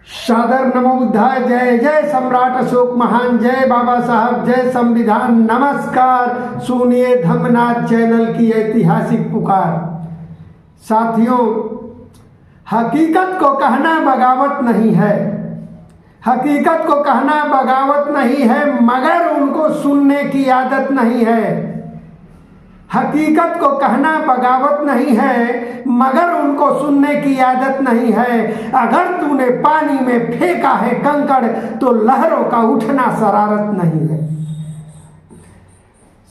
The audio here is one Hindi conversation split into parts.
सादर नमो बुद्धाय। जय जय सम्राट अशोक महान, जय बाबा साहब, जय संविधान। नमस्कार, सुनिए धम्मनाथ चैनल की ऐतिहासिक पुकार। साथियों, हकीकत को कहना बगावत नहीं है, हकीकत को कहना बगावत नहीं है, मगर उनको सुनने की आदत नहीं है। हकीकत को कहना बगावत नहीं है, मगर उनको सुनने की आदत नहीं है। अगर तूने पानी में फेंका है कंकड़, तो लहरों का उठना शरारत नहीं है।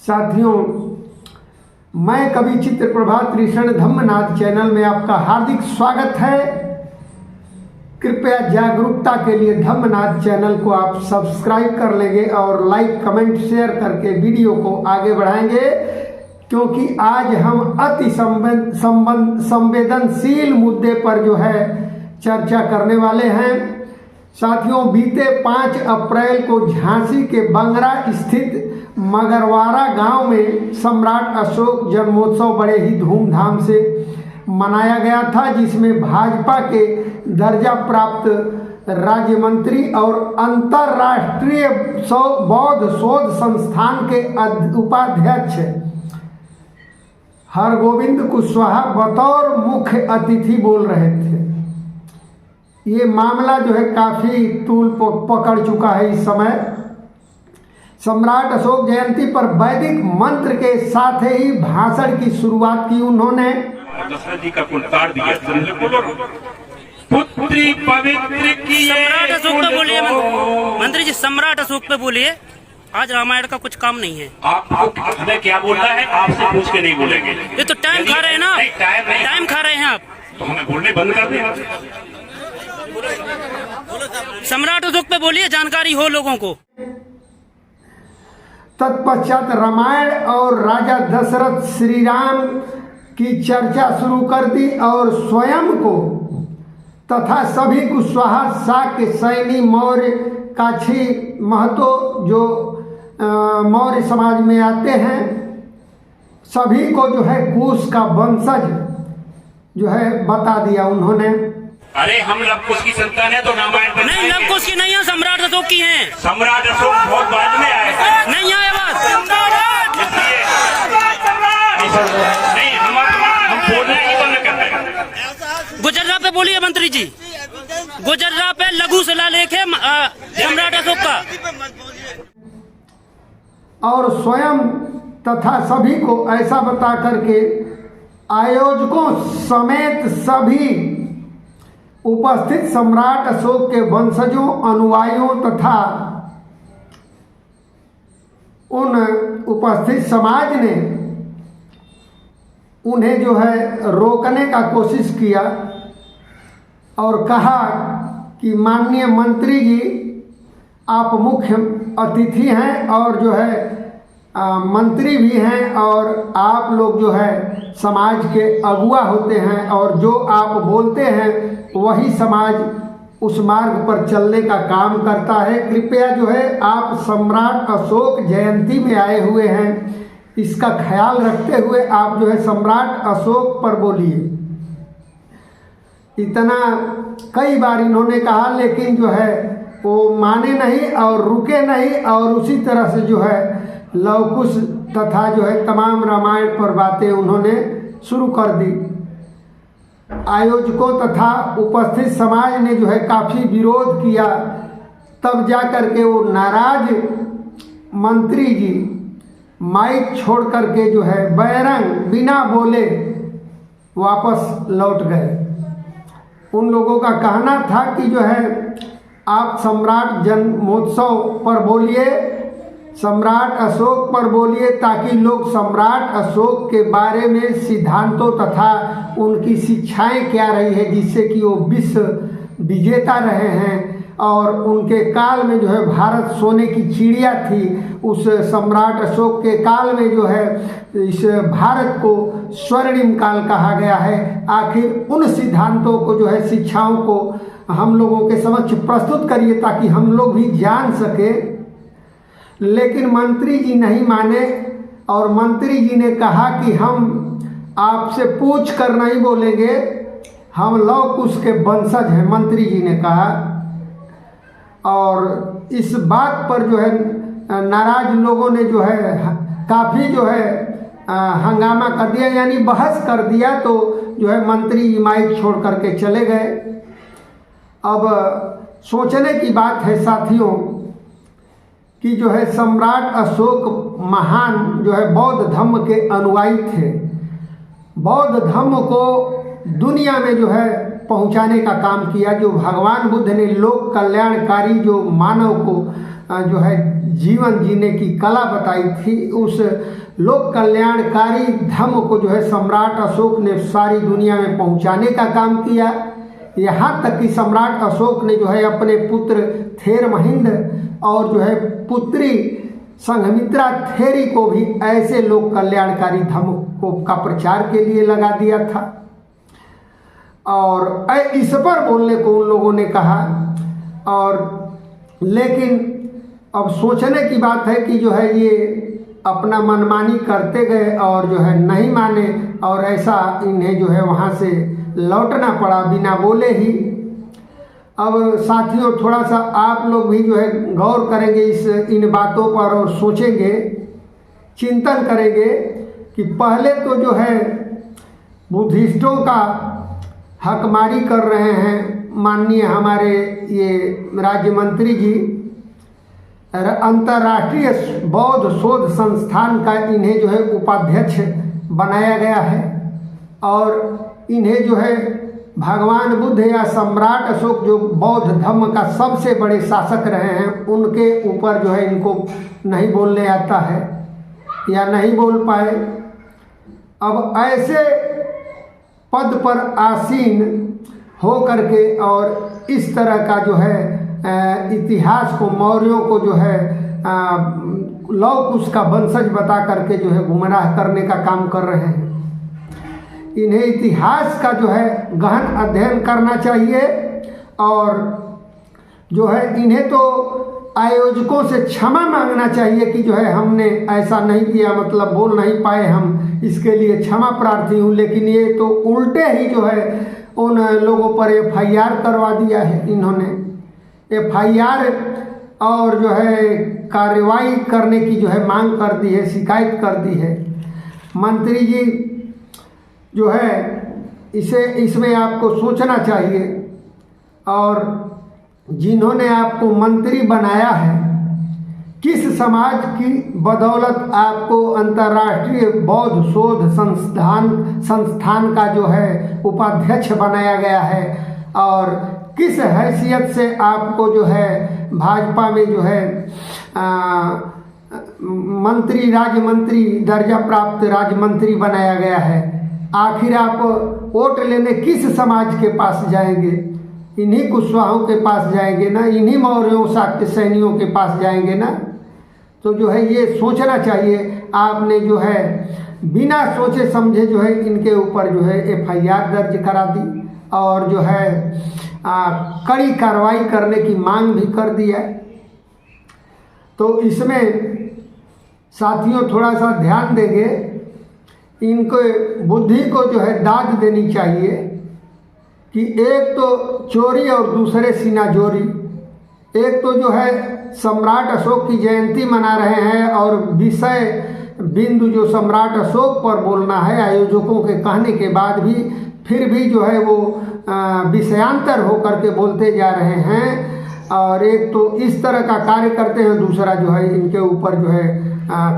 साथियों, मैं कवि चित्रप्रभात त्रिशण धम्मनाथ चैनल में आपका हार्दिक स्वागत है। कृपया जागरूकता के लिए धम्मनाथ चैनल को आप सब्सक्राइब कर लेंगे और लाइक कमेंट शेयर करके वीडियो को आगे बढ़ाएंगे, क्योंकि आज हम अति संवेदनशील मुद्दे पर जो है चर्चा करने वाले हैं। साथियों, बीते 5 अप्रैल को झांसी के बंगरा स्थित मगरवाड़ा गांव में सम्राट अशोक जन्मोत्सव बड़े ही धूमधाम से मनाया गया था, जिसमें भाजपा के दर्जा प्राप्त राज्य मंत्री और अंतर्राष्ट्रीय बौद्ध शोध संस्थान के उपाध्यक्ष हरगोविंद कुशवाहा बतौर मुख्य अतिथि बोल रहे थे। ये मामला जो है काफ़ी तूल पकड़ चुका है इस समय। सम्राट अशोक जयंती पर वैदिक मंत्र के साथ ही भाषण की शुरुआत की उन्होंने। दशरथ जी का कुलकार दिया, पुत्री पवित्र की सम्राट अशोक पे बोलिए मंत्री जी, सम्राट अशोक पे बोलिए। आज रामायण का कुछ काम नहीं है। आपको हमें क्या बोलना है, आपसे पूछ के नहीं बोलेंगे। ये तो टाइम खा रहे हैं ना, टाइम खा रहे हैं आप। तो हमें बोलने बंद कर दें। सम्राट अशोक पे बोलिए, जानकारी हो लोगों को। तत्पश्चात रामायण और राजा दशरथ श्री राम की चर्चा शुरू कर दी और स्वयं को तथा सभी कुशवाहा, शाक्य, सैनी, मौर्य, काछी, महतो जो मौर्य समाज में आते हैं, सभी को जो है कुश का वंशज जो है बता दिया उन्होंने। अरे हम लवकुश की संतान है तो रामायण पर नहीं, लवकुश की नहीं है, सम्राट अशोक की हैं। सम्राट अशोक बहुत बाद में आए हैं। नहीं आए बात, नहीं हम बोलना ही बंद कर रहे हैं। गुजर्रा पे बोलिए मंत्री जी, गुजर्रा पे लघु शिलालेख है सम्राट अशोक का। और स्वयं तथा सभी को ऐसा बता करके आयोजकों समेत सभी उपस्थित सम्राट अशोक के वंशजों, अनुयायियों तथा उन उपस्थित समाज ने उन्हें जो है रोकने का कोशिश किया और कहा कि माननीय मंत्री जी, आप मुख्य अतिथि हैं और जो है मंत्री भी हैं, और आप लोग जो है समाज के अगुआ होते हैं, और जो आप बोलते हैं वही समाज उस मार्ग पर चलने का काम करता है। कृपया जो है आप सम्राट अशोक जयंती में आए हुए हैं, इसका ख्याल रखते हुए आप जो है सम्राट अशोक पर बोलिए। इतना कई बार इन्होंने कहा, लेकिन जो है वो माने नहीं और रुके नहीं, और उसी तरह से जो है लवकुश तथा जो है तमाम रामायण पर बातें उन्होंने शुरू कर दी। आयोजकों तथा उपस्थित समाज ने जो है काफ़ी विरोध किया। तब जा कर के वो नाराज मंत्री जी माइक छोड़ करके जो है बैरंग बिना बोले वापस लौट गए। उन लोगों का कहना था कि जो है आप सम्राट जन्मोत्सव पर बोलिए, सम्राट अशोक पर बोलिए, ताकि लोग सम्राट अशोक के बारे में सिद्धांतों तथा उनकी शिक्षाएं क्या रही है, जिससे कि वो विश्व विजेता रहे हैं, और उनके काल में जो है भारत सोने की चिड़िया थी। उस सम्राट अशोक के काल में जो है इस भारत को स्वर्णिम काल कहा गया है। आखिर उन सिद्धांतों को जो है, शिक्षाओं को हम लोगों के समक्ष प्रस्तुत करिए ताकि हम लोग भी जान सके। लेकिन मंत्री जी नहीं माने, और मंत्री जी ने कहा कि हम आपसे पूछ कर नहीं बोलेंगे, हम लव कुश के वंशज हैं। मंत्री जी ने कहा और इस बात पर जो है नाराज लोगों ने जो है काफ़ी जो है हंगामा कर दिया, यानी बहस कर दिया। तो जो है मंत्री माइक छोड़ करके चले गए। अब सोचने की बात है साथियों कि जो है सम्राट अशोक महान जो है बौद्ध धर्म के अनुयायी थे। बौद्ध धर्म को दुनिया में जो है पहुंचाने का काम किया। जो भगवान बुद्ध ने लोक कल्याणकारी जो मानव को जो है जीवन जीने की कला बताई थी, उस लोक कल्याणकारी धर्म को जो है सम्राट अशोक ने सारी दुनिया में पहुंचाने का काम किया। यहाँ तक कि सम्राट अशोक ने जो है अपने पुत्र थेर महिंद और जो है पुत्री संघमित्रा थेरी को भी ऐसे लोक कल्याणकारी धर्म को का प्रचार के लिए लगा दिया था। और इस पर बोलने को उन लोगों ने कहा। और लेकिन अब सोचने की बात है कि जो है ये अपना मनमानी करते गए और जो है नहीं माने, और ऐसा इन्हें जो है वहाँ से लौटना पड़ा बिना बोले ही। अब साथियों थोड़ा सा आप लोग भी जो है गौर करेंगे इन बातों पर और सोचेंगे, चिंतन करेंगे कि पहले तो जो है बुद्धिस्टों का हकमारी कर रहे हैं माननीय हमारे ये राज्य मंत्री जी। अंतर्राष्ट्रीय बौद्ध शोध संस्थान का इन्हें जो है उपाध्यक्ष बनाया गया है, और इन्हें जो है भगवान बुद्ध या सम्राट अशोक जो बौद्ध धर्म का सबसे बड़े शासक रहे हैं, उनके ऊपर जो है इनको नहीं बोलने आता है या नहीं बोल पाए। अब ऐसे पद पर आसीन हो करके और इस तरह का जो है इतिहास को, मौर्यों को जो है लव कुश का वंशज बता करके जो है गुमराह करने का काम कर रहे हैं। इन्हें इतिहास का जो है गहन अध्ययन करना चाहिए, और जो है इन्हें तो आयोजकों से क्षमा मांगना चाहिए कि जो है हमने ऐसा नहीं किया, मतलब बोल नहीं पाए, हम इसके लिए क्षमा प्रार्थी हूँ। लेकिन ये तो उल्टे ही जो है उन लोगों पर FIR करवा दिया है इन्होंने। FIR और जो है कार्रवाई करने की जो है मांग कर दी है, शिकायत कर दी है। मंत्री जी जो है इसमें आपको सोचना चाहिए, और जिन्होंने आपको मंत्री बनाया है, किस समाज की बदौलत आपको अंतर्राष्ट्रीय बौद्ध शोध संस्थान का जो है उपाध्यक्ष बनाया गया है, और किस हैसियत से आपको जो है भाजपा में जो है मंत्री, राज्य मंत्री दर्जा प्राप्त राज्य मंत्री बनाया गया है। आखिर आप वोट लेने किस समाज के पास जाएंगे? इन्हीं कुशवाहों के पास जाएंगे ना, इन्हीं मौर्यों शाक्य सैनियों के पास जाएंगे ना। तो जो है ये सोचना चाहिए। आपने जो है बिना सोचे समझे जो है इनके ऊपर जो है FIR दर्ज करा दी, और जो है कड़ी कार्रवाई करने की मांग भी कर दिया। तो इसमें साथियों थोड़ा सा ध्यान देंगे, इनको बुद्धि को जो है दाद देनी चाहिए कि एक तो चोरी और दूसरे सीनाजोरी। एक तो जो है सम्राट अशोक की जयंती मना रहे हैं, और विषय बिंदु जो सम्राट अशोक पर बोलना है, आयोजकों के कहने के बाद भी फिर भी जो है वो विषयांतर होकर के बोलते जा रहे हैं। और एक तो इस तरह का कार्य करते हैं, दूसरा जो है इनके ऊपर जो है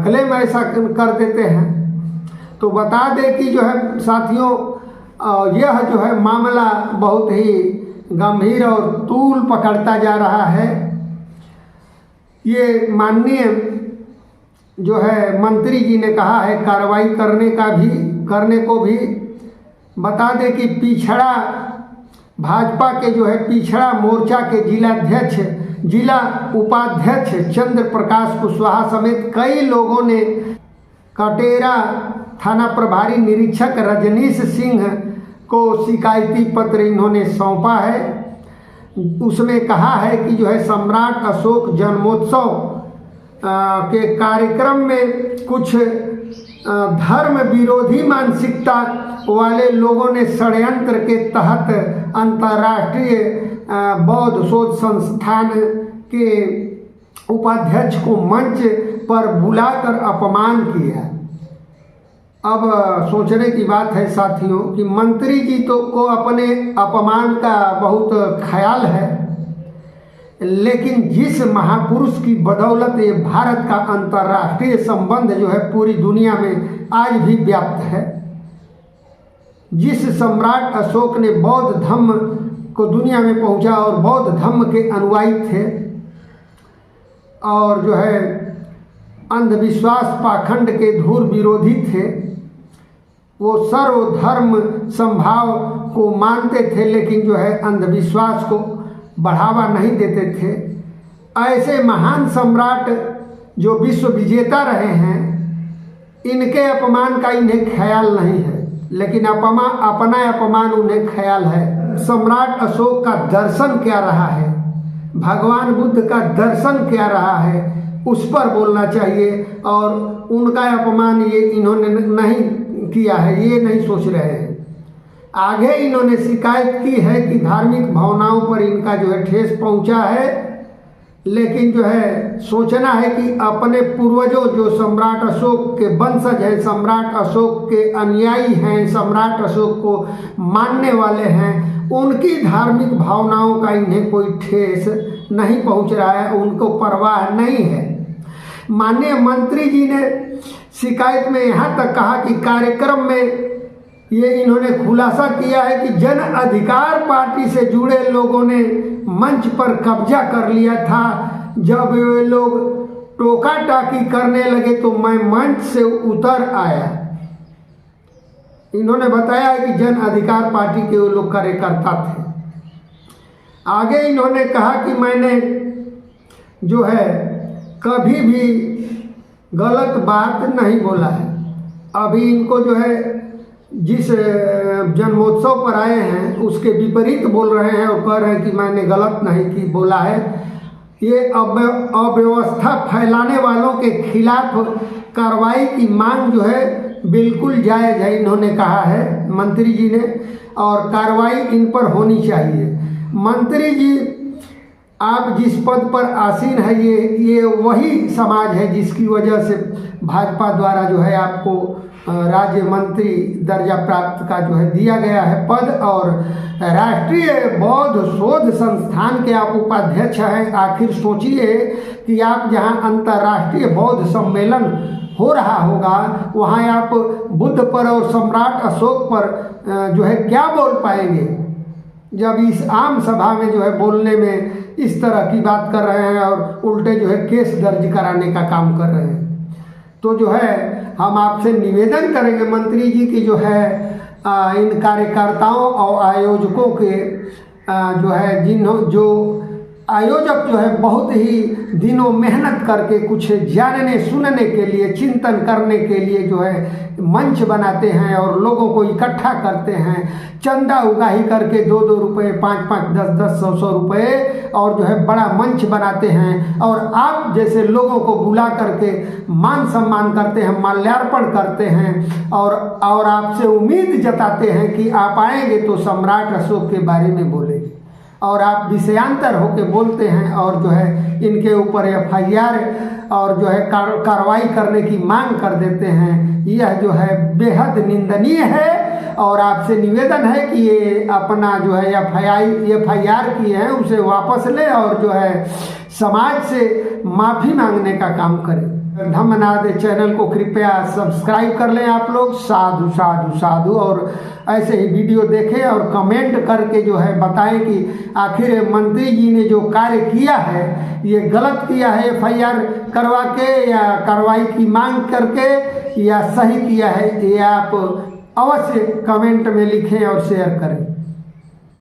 क्लेम ऐसा कर देते हैं। तो बता दें कि जो है साथियों यह जो है मामला बहुत ही गंभीर और तूल पकड़ता जा रहा है। ये माननीय जो है मंत्री जी ने कहा है कार्रवाई करने को भी बता दें कि पिछड़ा भाजपा के जो है पिछड़ा मोर्चा के जिला उपाध्यक्ष चंद्र प्रकाश कुशवाहा समेत कई लोगों ने कटेरा थाना प्रभारी निरीक्षक रजनीश सिंह को शिकायती पत्र इन्होंने सौंपा है। उसमें कहा है कि जो है सम्राट अशोक जन्मोत्सव के कार्यक्रम में कुछ धर्म विरोधी मानसिकता वाले लोगों ने षड्यंत्र के तहत अंतर्राष्ट्रीय बौद्ध शोध संस्थान के उपाध्यक्ष को मंच पर बुलाकर अपमान किया। अब सोचने की बात है साथियों कि मंत्री जी को अपने अपमान का बहुत ख्याल है, लेकिन जिस महापुरुष की बदौलत ये भारत का अंतर्राष्ट्रीय संबंध जो है पूरी दुनिया में आज भी व्याप्त है, जिस सम्राट अशोक ने बौद्ध धर्म को दुनिया में पहुंचा और बौद्ध धर्म के अनुयायी थे और जो है अंधविश्वास पाखंड के धूर विरोधी थे, वो सर्वधर्म संभाव को मानते थे लेकिन जो है अंधविश्वास को बढ़ावा नहीं देते थे। ऐसे महान सम्राट जो विश्व विजेता रहे हैं, इनके अपमान का इन्हें ख्याल नहीं है, लेकिन अपना अपमान उन्हें ख्याल है। सम्राट अशोक का दर्शन क्या रहा है, भगवान बुद्ध का दर्शन क्या रहा है, उस पर बोलना चाहिए। और उनका अपमान ये इन्होंने नहीं किया है, ये नहीं सोच रहे हैं। आगे इन्होंने शिकायत की है कि धार्मिक भावनाओं पर इनका जो है ठेस पहुंचा है, लेकिन जो है सोचना है कि अपने पूर्वजों जो सम्राट अशोक के वंशज हैं, सम्राट अशोक के अनुयायी हैं, सम्राट अशोक को मानने वाले हैं, उनकी धार्मिक भावनाओं का इन्हें कोई ठेस नहीं पहुंच रहा है, उनको परवाह नहीं है। माननीय मंत्री जी ने शिकायत में यहाँ तक कहा कि कार्यक्रम में ये इन्होंने खुलासा किया है कि जन अधिकार पार्टी से जुड़े लोगों ने मंच पर कब्जा कर लिया था। जब वे लोग टोका टाकी करने लगे तो मैं मंच से उतर आया। इन्होंने बताया है कि जन अधिकार पार्टी के वो लोग कार्यकर्ता थे। आगे इन्होंने कहा कि मैंने जो है कभी भी गलत बात नहीं बोला है। अभी इनको जो है जिस जन्मोत्सव पर आए हैं उसके विपरीत बोल रहे हैं और कह रहे हैं कि मैंने गलत नहीं की बोला है। ये अव्यवस्था फैलाने वालों के खिलाफ कार्रवाई की मांग जो है बिल्कुल जायज़ है, इन्होंने कहा है मंत्री जी ने, और कार्रवाई इन पर होनी चाहिए। मंत्री जी, आप जिस पद पर आसीन है ये वही समाज है जिसकी वजह से भाजपा द्वारा जो है आपको राज्य मंत्री दर्जा प्राप्त का जो है दिया गया है पद, और राष्ट्रीय बौद्ध शोध संस्थान के आप उपाध्यक्ष हैं। आखिर सोचिए कि आप जहां अंतर्राष्ट्रीय बौद्ध सम्मेलन हो रहा होगा वहां आप बुद्ध पर और सम्राट अशोक पर जो है क्या बोल पाएंगे, जब इस आम सभा में जो है बोलने में इस तरह की बात कर रहे हैं और उल्टे जो है केस दर्ज कराने का काम कर रहे हैं। तो जो है हम आपसे निवेदन करेंगे मंत्री जी की जो है इन कार्यकर्ताओं और आयोजकों के जो है जो आयोजक जो है बहुत ही दिनों मेहनत करके कुछ जानने सुनने के लिए, चिंतन करने के लिए जो है मंच बनाते हैं और लोगों को इकट्ठा करते हैं, चंदा उगाही करके 2-2 रुपये, 5-5, 10-10, 100-100 रुपये, और जो है बड़ा मंच बनाते हैं और आप जैसे लोगों को बुला करके मान सम्मान करते हैं, माल्यार्पण करते हैं और आपसे उम्मीद जताते हैं कि आप आएंगे तो सम्राट अशोक के बारे में बोलेंगे, और आप विषयांतर होकर बोलते हैं और जो है इनके ऊपर FIR और जो है कार्रवाई करने की मांग कर देते हैं। यह जो है बेहद निंदनीय है और आपसे निवेदन है कि ये अपना जो है FIR किए हैं उसे वापस ले और जो है समाज से माफ़ी मांगने का काम करें। धम्मनाद चैनल को कृपया सब्सक्राइब कर लें आप लोग। साधु साधु साधु। और ऐसे ही वीडियो देखें और कमेंट करके जो है बताएं कि आखिर मंत्री जी ने जो कार्य किया है ये गलत किया है FIR करवा के या कार्रवाई की मांग करके, या सही किया है, ये आप अवश्य कमेंट में लिखें और शेयर करें।